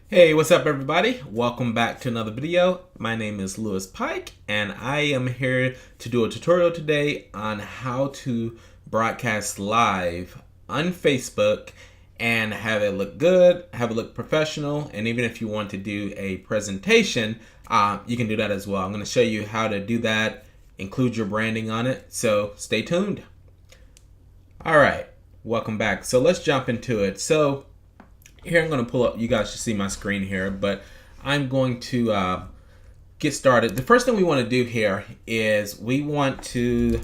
Hey, what's up everybody? Welcome back to another video. My name is Pike and I am here to do a tutorial today on how to broadcast live on Facebook and have it look good, have it look professional, and even if you want to do a presentation, you can do that as well. I'm going to show you how to do that, include your branding on it, so stay tuned. Alright, welcome back. So let's jump into it. So here I'm going to pull up, you guys should see my screen here, but I'm going to get started. The first thing we want to do here is we want to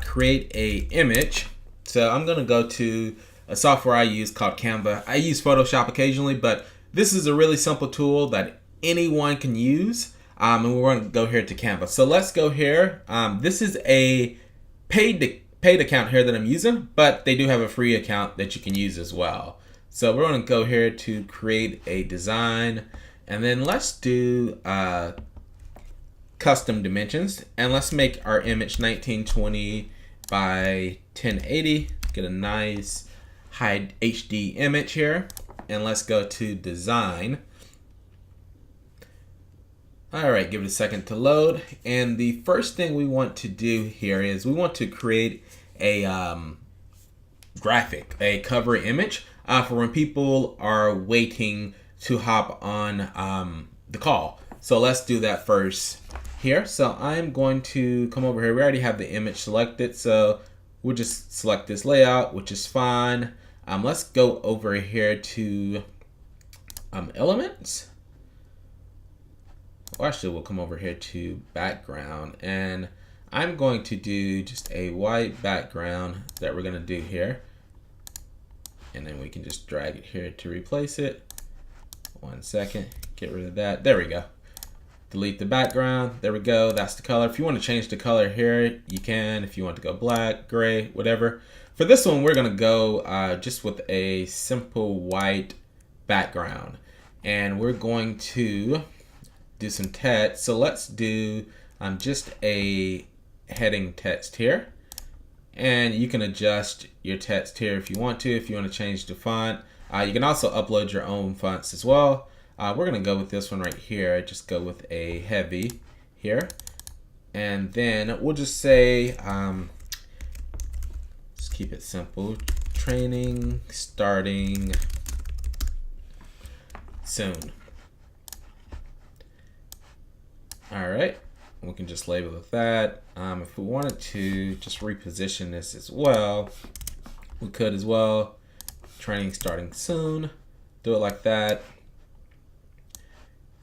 create a image. So I'm going to go to a software I use called Canva. I use Photoshop occasionally, but this is a really simple tool that anyone can use. And we're going to go here to Canva. So let's go here. This is a paid account here that I'm using, but they do have a free account that you can use as well. So we're going to go here to create a design, and then let's do custom dimensions, and let's make our image 1920 by 1080. Get a nice high HD image here, and let's go to design. All right, give it a second to load. And the first thing we want to do here is we want to create a graphic, a cover image for when people are waiting to hop on the call. So let's do that first here. So I'm going to come over here. We already have the image selected, so we'll just select this layout, which is fine. Let's go over here to elements. Well, actually, we'll come over here to background, and I'm going to do just a white background that we're going to do here. And then we can just drag it here to replace it. 1 second, get rid of that. There we go. Delete the background. There we go. That's the color. If you want to change the color here, you can. If you want to go black, gray, whatever. For this one, we're going to go just with a simple white background. And we're going to do some text. So let's do just a heading text here. And you can adjust your text here if you want to. If you want to change the font, you can also upload your own fonts as well. We're going to go with this one right here. Just go with a heavy here. And then we'll just say, just keep it simple. Training starting soon. All right. We can just label it with that. If we wanted to just reposition this as well, we could as well. Training starting soon. Do it like that.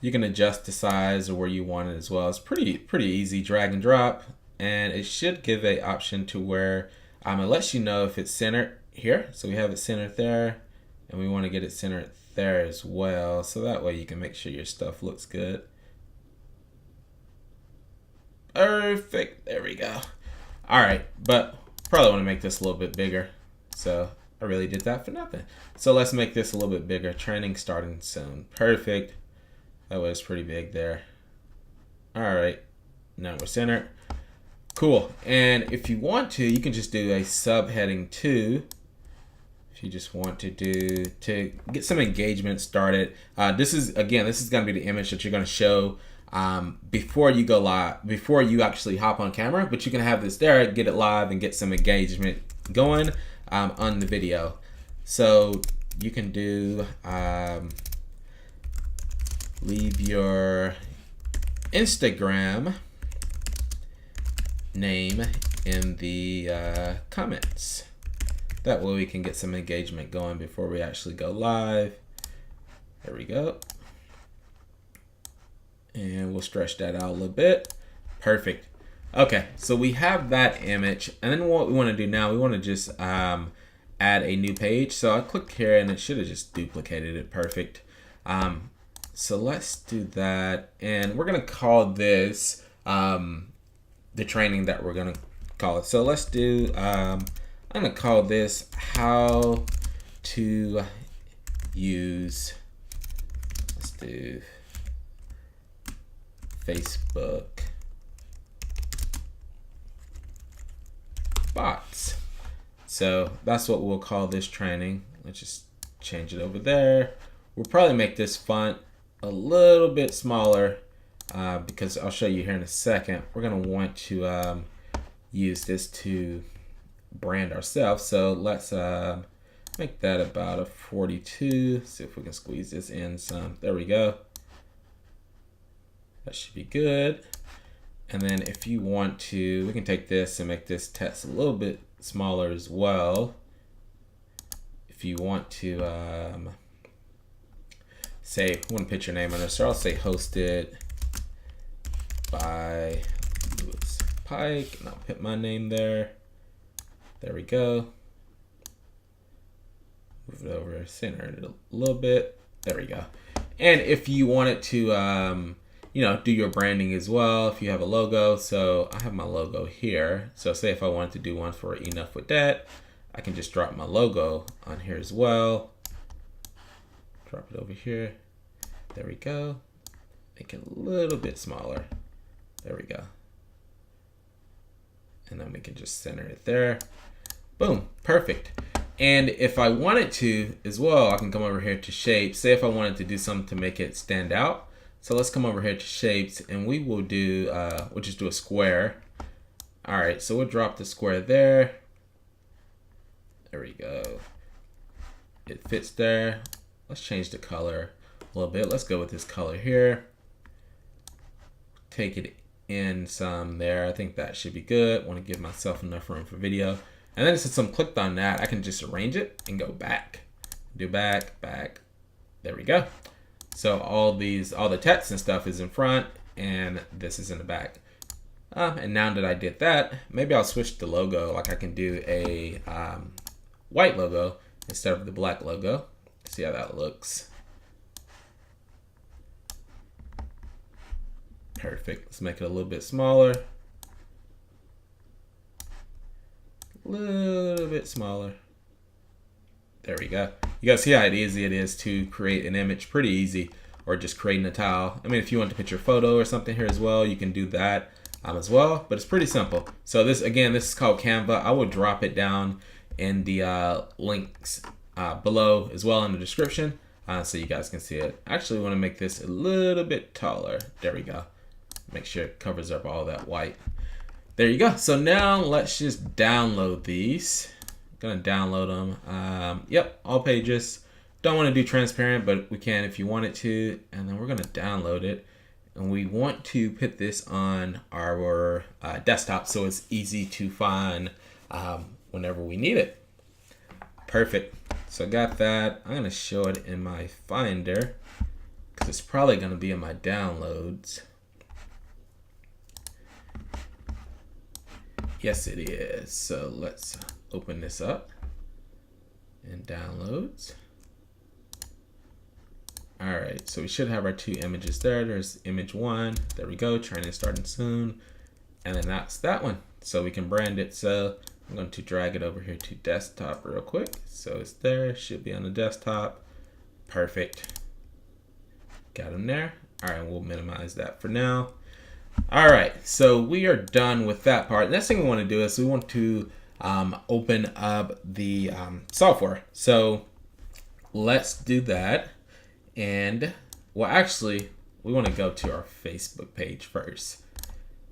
You can adjust the size or where you want it as well. It's pretty easy, drag and drop, and it should give a option to where it lets you know if it's centered here. So we have it centered there, and we want to get it centered there as well. So that way you can make sure your stuff looks good. Perfect, there we go. All right, but probably want to make this a little bit bigger. So I really did that for nothing. So let's make this a little bit bigger. Training starting soon. Perfect. That was pretty big there. All right, now we're centered. Cool, and if you want to, you can just do a subheading too. If you just want to do, to get some engagement started. This is gonna be the image that you're gonna show before you go live, before you actually hop on camera, but you can have this there, get it live and get some engagement going on the video. So you can do leave your Instagram name in the comments. That way we can get some engagement going before we actually go live. There we go. And we'll stretch that out a little bit. Perfect. Okay, so we have that image, and then what we want to do now, we want to just add a new page. So I click here, and it should have just duplicated it. Perfect. So let's do that, and we're gonna call this the training that we're gonna call it. So let's do. I'm gonna call this how to use. Let's do Facebook bots. So that's what we'll call this training. Let's just change it over there. we'll probably make this font a little bit smaller because I'll show you here in a second. We're gonna want to use this to brand ourselves. So let's make that about a 42. See if we can squeeze this in some. There we go. That should be good. And then if you want to, we can take this and make this text a little bit smaller as well. If you want to say, we want to put your name on it, so I'll say hosted by Lewis Pike, and I'll put my name there. There we go. Move it over, center it a little bit. There we go. And if you wanted to, you know, do your branding as well, if you have a logo. So I have my logo here. So say if I wanted to do one for Enough With That, I can just drop my logo on here as well. Drop it over here. There we go. Make it a little bit smaller. There we go. And then we can just center it there. Boom, perfect. And if I wanted to as well, I can come over here to shapes. Say if I wanted to do something to make it stand out. So let's come over here to shapes and we will do, we'll just do a square. All right, so we'll drop the square there. There we go. It fits there. Let's change the color a little bit. Let's go with this color here. Take it in some there. I think that should be good. Want to give myself enough room for video. And then since I'm clicked on that, I can just arrange it and go back. Do back, back. There we go. So all the text and stuff is in front and this is in the back. And now that I did that, maybe I'll switch the logo. Like I can do a white logo instead of the black logo. See how that looks. Perfect. Let's make it a little bit smaller. A little bit smaller. There we go. You guys see how easy it is to create an image. Pretty easy. Or just creating a tile. I mean, if you want to put your photo or something here as well, you can do that as well. But it's pretty simple. So this, again, this is called Canva. I will drop it down in the links below as well in the description so you guys can see it. Actually, we want to make this a little bit taller. There we go. Make sure it covers up all that white. There you go. So now let's just download these. Gonna download them. Yep, all pages. Don't want to do transparent, but we can if you wanted to. And then we're gonna download it. And we want to put this on our desktop so it's easy to find whenever we need it. Perfect. So I got that. I'm gonna show it in my Finder because it's probably gonna be in my downloads. Yes, it is. So let's open this up in downloads. All right, so we should have our two images there. There's image one. There we go. Training starting soon. And then that's that one. So we can brand it. So I'm going to drag it over here to desktop real quick. So it's there. Should be on the desktop. Perfect. Got them there. All right, we'll minimize that for now. All right, so we are done with that part. Next thing we want to do is we want to open up the software. So let's do that. And well, actually, we want to go to our Facebook page first.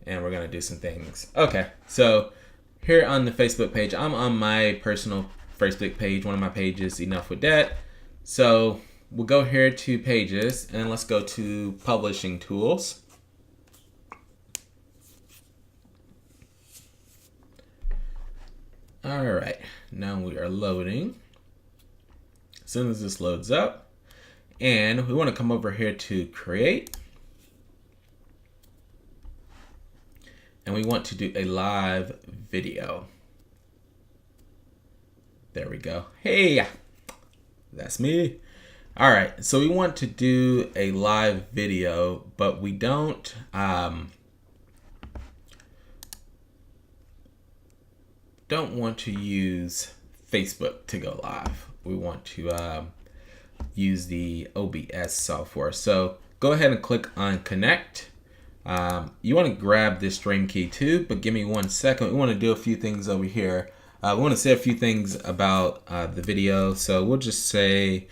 And we're going to do some things. Okay, so here on the Facebook page, I'm on my personal Facebook page, one of my pages, Enough With That. So we'll go here to pages and let's go to publishing tools. All right, now we are loading. As soon as this loads up, and we want to come over here to create. And we want to do a live video. There we go. Hey, that's me. All right, so we want to do a live video, but we don't want to use Facebook to go live. We want to use the OBS software. So go ahead and click on connect. You want to grab this stream key too, but give me 1 second. We want to do a few things over here. We want to say a few things about the video. So we'll just say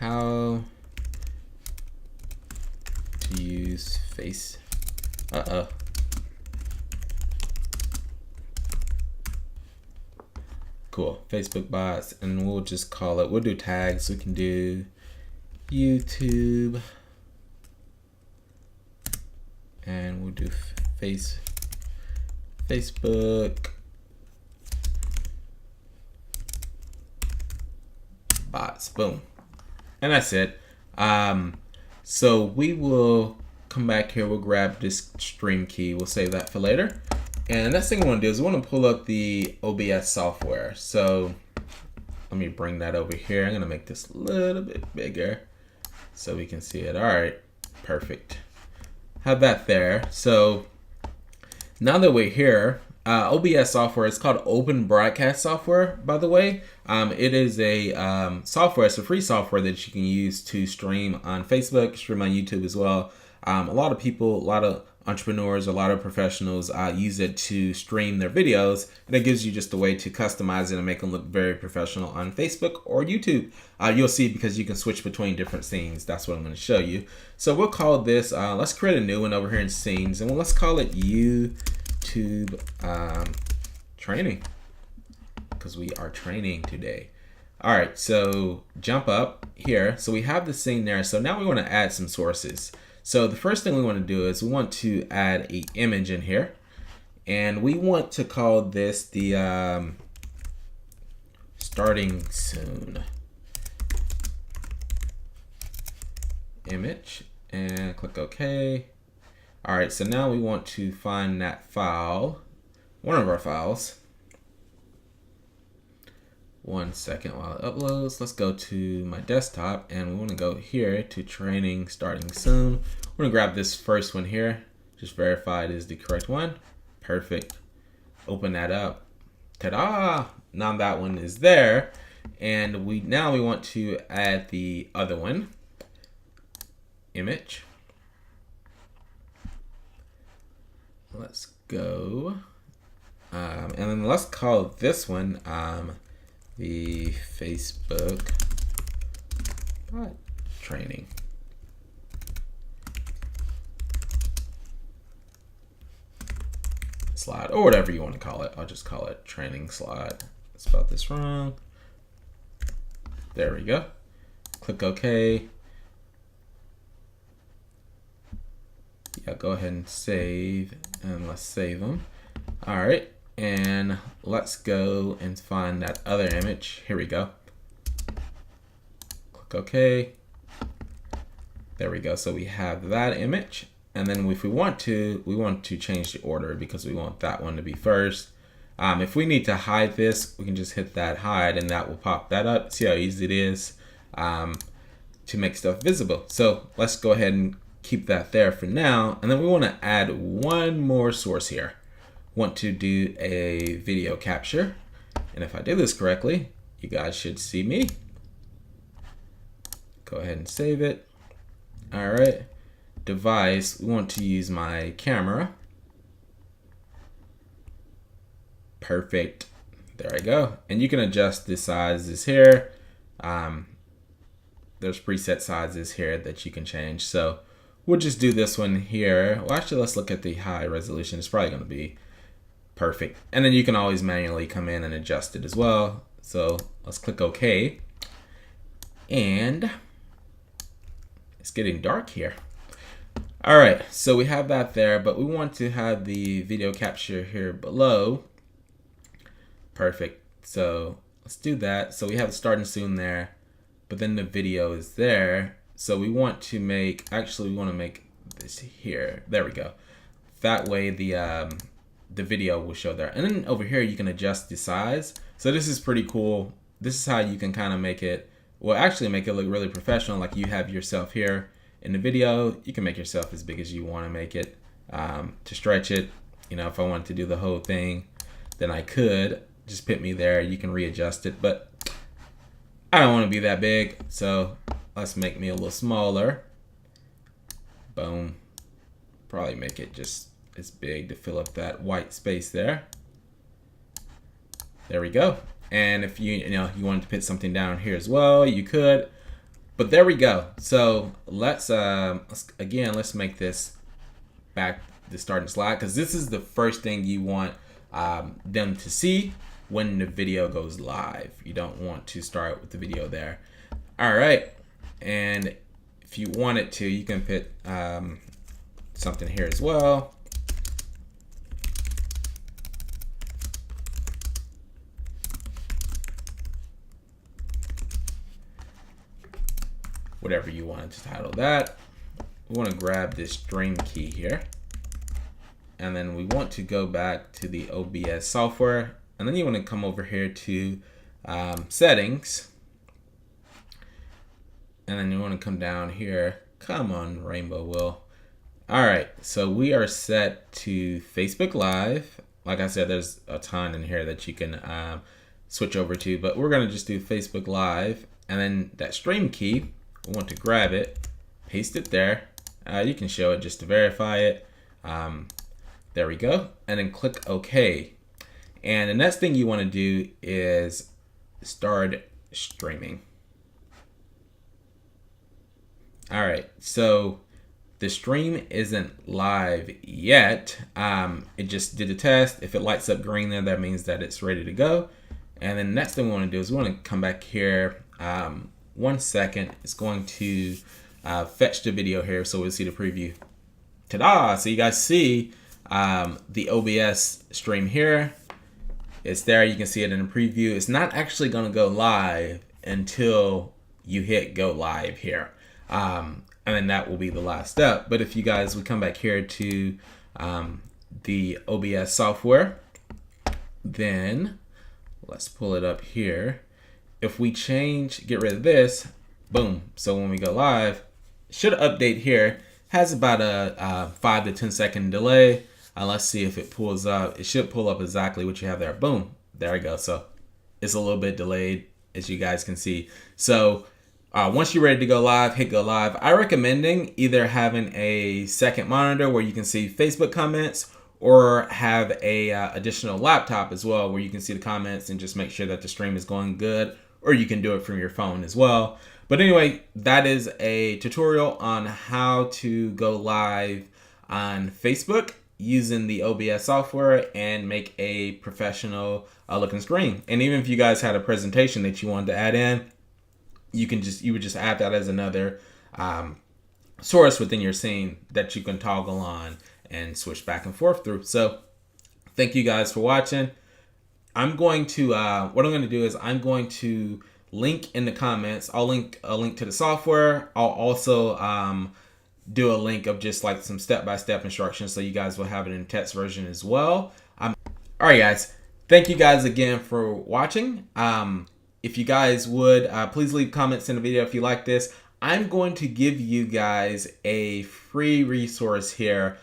how to use face. Cool. Facebook bots, and we'll just call it, we'll do tags. We can do YouTube, and we'll do Facebook bots. Boom. And that's it. So we will come back here. We'll grab this stream key. We'll save that for later. And the next thing we want to do is we want to pull up the OBS software. So let me bring that over here. I'm going to make this a little bit bigger so we can see it. All right, perfect. Have that there. So now that we're here, OBS software is called Open Broadcast Software, by the way. It is a software. It's a free software that you can use to stream on Facebook, stream on YouTube as well. A lot of people, a lot of entrepreneurs, a lot of professionals use it to stream their videos, and it gives you just a way to customize it and make them look very professional on Facebook or YouTube. You'll see, because you can switch between different scenes. That's what I'm going to show you. So we'll call this, let's create a new one over here in scenes, and let's call it YouTube training, because we are training today. All right, so jump up here. So we have the scene there. So now we want to add some sources. So the first thing we want to do is we want to add an image in here, and we want to call this the starting soon image, and click OK. All right, so now we want to find that file, one of our files. One second while it uploads. Let's go to my desktop, and we want to go here to training starting soon. We're gonna grab this first one here, just verify it is the correct one. Perfect. Open that up. Ta-da! Now that one is there, and now we want to add the other one, image. Let's go, and then let's call this one the Facebook bot training. Slide, or whatever you want to call it. I'll just call it training slide. Spelled this wrong. There we go. Click OK. Yeah, go ahead and save, and let's save them. All right, and let's go and find that other image. Here we go. Click OK. There we go. So we have that image. And then if we want to change the order, because we want that one to be first. If we need to hide this, we can just hit that hide, and that will pop that up. See how easy it is to make stuff visible. So let's go ahead and keep that there for now. And then we want to add one more source here. Want to do a video capture. And if I did this correctly, you guys should see me. Go ahead and save it. All right. Device, we want to use my camera. Perfect. There I go. And you can adjust the sizes here. There's preset sizes here that you can change. So we'll just do this one here. Well, actually, let's look at the high resolution. It's probably going to be perfect. And then you can always manually come in and adjust it as well. So let's click OK. And it's getting dark here. All right, so we have that there, but we want to have the video capture here below. Perfect. So let's do that. So we have the starting soon there, but then the video is there. So we want to make, actually we want to make this here. There we go. That way the video will show there. And then over here you can adjust the size. So this is pretty cool. This is how you can kind of make it, well, actually make it look really professional. Like you have yourself here in the video. You can make yourself as big as you want to make it to stretch it. You know, if I wanted to do the whole thing, then I could just put me there. You can readjust it, but I don't want to be that big. So let's make me a little smaller. Boom. Probably make it just as big to fill up that white space there. There we go. And if you wanted to put something down here as well, you could. But there we go. So let's make this back the starting slide, because this is the first thing you want them to see when the video goes live. You don't want to start with the video there. All right, and if you wanted to, you can put something here as well. Whatever you want to title that. We want to grab this stream key here, and then we want to go back to the OBS software, and then you want to come over here to settings, and then you want to come down here. Come on, Rainbow Will. All right, so we are set to Facebook Live. Like I said, there's a ton in here that you can switch over to, but we're going to just do Facebook Live, and then that stream key, we want to grab it, paste it there. You can show it just to verify it. There we go. And then click OK. And the next thing you want to do is start streaming. All right, so the stream isn't live yet. It just did a test. If it lights up green there, that means that it's ready to go. And then next thing we want to do is we want to come back here. 1 second. It's going to fetch the video here, so we'll see the preview. Ta-da! So you guys see the OBS stream here. It's there. You can see it in the preview. It's not actually going to go live until you hit go live here. And then that will be the last step. But if you guys would come back here to the OBS software, then let's pull it up here. If we get rid of this, boom. So when we go live, it should update here. Has about a 5 to 10 second delay. Let's see if it pulls up. It should pull up exactly what you have there. Boom. There we go. So it's a little bit delayed, as you guys can see. So once you're ready to go live, hit go live. I'm recommending either having a second monitor where you can see Facebook comments, or have a additional laptop as well where you can see the comments and just make sure that the stream is going good, or you can do it from your phone as well. But anyway, that is a tutorial on how to go live on Facebook using the OBS software and make a professional looking screen. And even if you guys had a presentation that you wanted to add in, you would just add that as another source within your scene that you can toggle on and switch back and forth through. So thank you guys for watching. I'm going to, what I'm going to do is I'm going to link in the comments. I'll link a link to the software. I'll also do a link of just like some step-by-step instructions, so you guys will have it in text version as well. All right, guys. Thank you guys again for watching. If you guys would, please leave comments in the video if you like this. I'm going to give you guys a free resource here.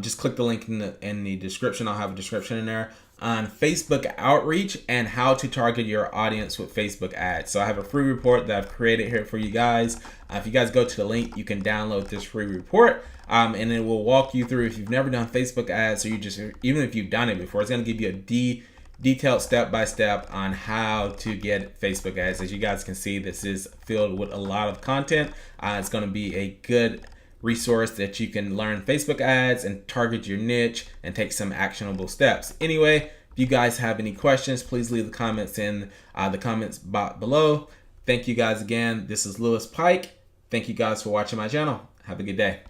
Just click the link in the description. I'll have a description in there on Facebook outreach and how to target your audience with Facebook ads. So I have a free report that I've created here for you guys. If you guys go to the link, you can download this free report, and it will walk you through, if you've never done Facebook ads, or even if you've done it before, it's going to give you a detailed step-by-step on how to get Facebook ads. As you guys can see, this is filled with a lot of content. It's going to be a good resource that you can learn Facebook ads and target your niche and take some actionable steps. Anyway, if you guys have any questions, please leave the comments in the comments box below. Thank you guys again. This is Lewis Pike. Thank you guys for watching my channel. Have a good day.